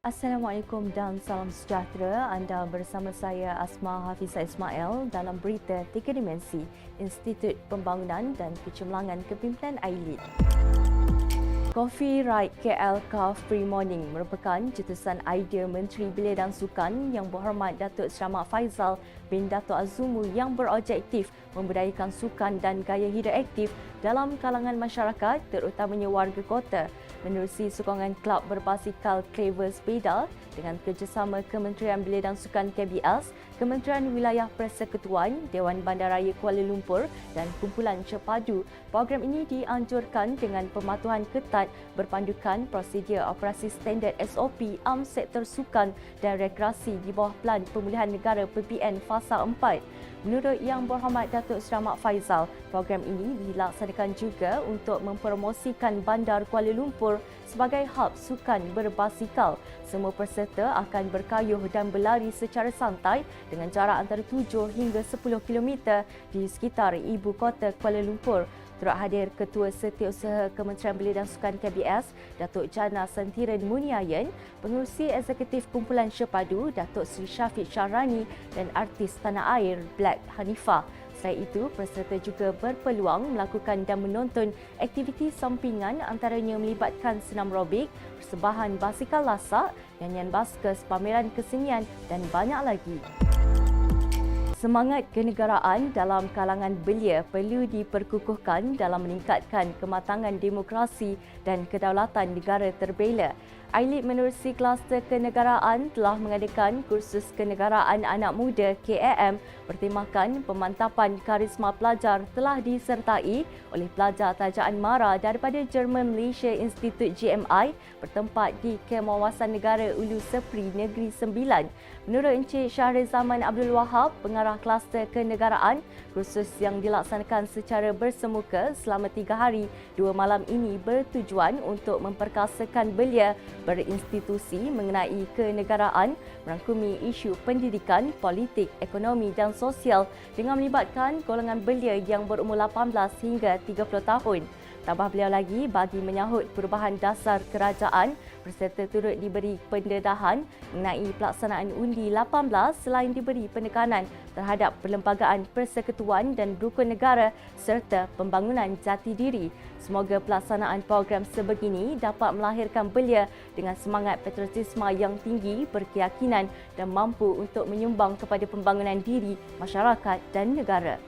Assalamualaikum dan salam sejahtera. Anda bersama saya Asma Hafizah Ismail dalam berita Tiga Dimensi Institut Pembangunan dan Kecemerlangan Kepimpinan AILID. Coffee Ride KL Car Free Morning merupakan cetusan idea Menteri Belia dan Sukan Yang Berhormat Datuk Seri Ahmad Faizal bin Dato' Azumu yang berobjektif membudayakan sukan dan gaya hidup aktif dalam kalangan masyarakat terutamanya warga kota menerusi sokongan Kelab Berbasikal Clever Sepeda dengan kerjasama Kementerian Belia dan Sukan KBS, Kementerian Wilayah Persekutuan, Dewan Bandaraya Kuala Lumpur dan kumpulan Cepadu. Program ini dianjurkan dengan pematuhan ketat berpandukan prosedur operasi standard SOP Sektor Sukan dan Rekreasi di bawah Pelan Pemulihan Negara PPN Fasa 4. Menurut Yang Berhormat Datuk Seri Ahmad Faizal, program ini dilaksanakan juga untuk mempromosikan Bandar Kuala Lumpur sebagai hub sukan berbasikal. Semua peserta akan berkayuh dan berlari secara santai dengan jarak antara 7 hingga 10 km di sekitar ibu kota Kuala Lumpur. Turut hadir Ketua Setiausaha Kementerian Belia dan Sukan KBS, Datuk Jana Sentiran Muniayan, Pengerusi Eksekutif Kumpulan Cepadu, Datuk Seri Syafiq Syahrani dan artis tanah air Black Hanifah. Selain itu, peserta juga berpeluang melakukan dan menonton aktiviti sampingan antaranya melibatkan senam aerobik, persembahan basikal lasak, nyanyian baskes, pameran kesenian dan banyak lagi. Semangat kenegaraan dalam kalangan belia perlu diperkukuhkan dalam meningkatkan kematangan demokrasi dan kedaulatan negara terbela. AILID menerusi kluster kenegaraan telah mengadakan kursus kenegaraan anak muda KAM bertemakan pemantapan karisma pelajar telah disertai oleh pelajar tajaan MARA daripada Jerman Malaysia Institute GMI bertempat di Kem Wawasan Negara Ulu Sepri Negeri Sembilan. Menurut Encik Syahrizaman Abdul Wahab, pengarah kluster kenegaraan, kursus yang dilaksanakan secara bersemuka selama 3 hari 2 malam ini bertujuan untuk memperkasakan belia berinstitusi mengenai kenegaraan, merangkumi isu pendidikan, politik, ekonomi dan sosial dengan melibatkan golongan belia yang berumur 18 hingga 30 tahun. Tambah beliau lagi, bagi menyahut perubahan dasar kerajaan, peserta turut diberi pendedahan mengenai pelaksanaan undi 18 selain diberi penekanan terhadap perlembagaan persekutuan dan rukun negara serta pembangunan jati diri. Semoga pelaksanaan program sebegini dapat melahirkan belia dengan semangat patriotisme yang tinggi, berkeyakinan dan mampu untuk menyumbang kepada pembangunan diri, masyarakat dan negara.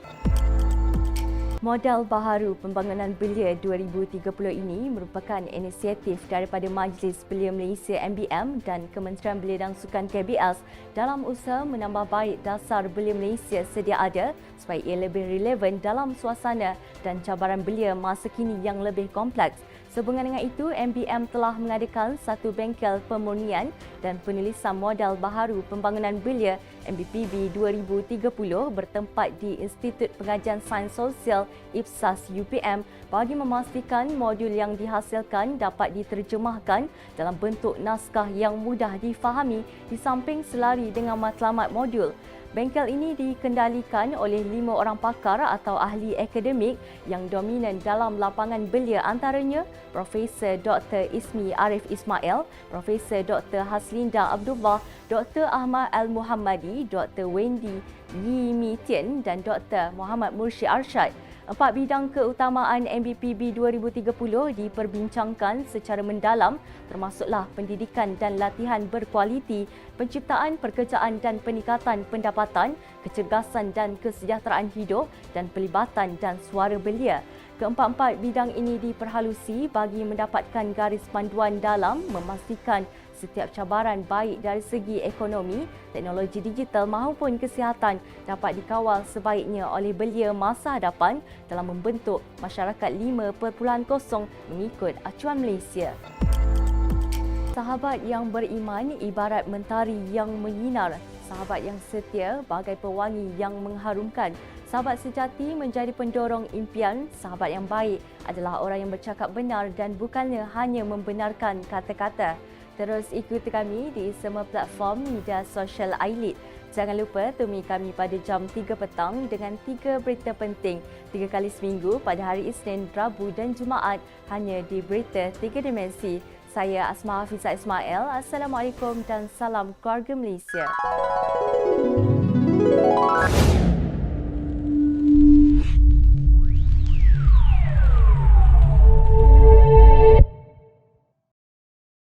Modal Baharu Pembangunan Belia 2030 ini merupakan inisiatif daripada Majlis Belia Malaysia MBM dan Kementerian Belia dan Sukan KBS dalam usaha menambah baik dasar belia Malaysia sedia ada supaya ia lebih relevan dalam suasana dan cabaran belia masa kini yang lebih kompleks. Sehubungan dengan itu, MBM telah mengadakan satu bengkel pemurnian dan penulisan modal baharu pembangunan belia MBPB 2030 bertempat di Institut Pengajian Sains Sosial IPSAS UPM bagi memastikan modul yang dihasilkan dapat diterjemahkan dalam bentuk naskah yang mudah difahami di samping selari dengan matlamat modul. Bengkel ini dikendalikan oleh 5 orang pakar atau ahli akademik yang dominan dalam lapangan belia antaranya Profesor Dr. Ismi Arif Ismail, Profesor Dr. Haslinda Abdullah, Dr. Ahmad Al-Muhammadi, Dr. Wendy Yi Mi Tien dan Dr. Muhammad Mursyid Arsyad. 4 bidang keutamaan MBPB 2030 diperbincangkan secara mendalam termasuklah pendidikan dan latihan berkualiti, penciptaan pekerjaan dan peningkatan pendapatan, kecergasan dan kesejahteraan hidup dan pelibatan dan suara belia. Keempat-empat bidang ini diperhalusi bagi mendapatkan garis panduan dalam memastikan setiap cabaran baik dari segi ekonomi, teknologi digital maupun kesihatan dapat dikawal sebaiknya oleh belia masa hadapan dalam membentuk masyarakat 5.0 mengikut acuan Malaysia. Sahabat yang beriman ibarat mentari yang menyinar, sahabat yang setia bagai pewangi yang mengharumkan. Sahabat sejati menjadi pendorong impian. Sahabat yang baik adalah orang yang bercakap benar dan bukannya hanya membenarkan kata-kata. Terus ikuti kami di semua platform media sosial AILID. Jangan lupa temui kami pada jam 3 petang dengan 3 berita penting 3 kali seminggu pada hari Isnin, Rabu dan Jumaat hanya di Berita 3 Dimensi. Saya Asma Hafizah Ismail. Assalamualaikum dan salam keluarga Malaysia.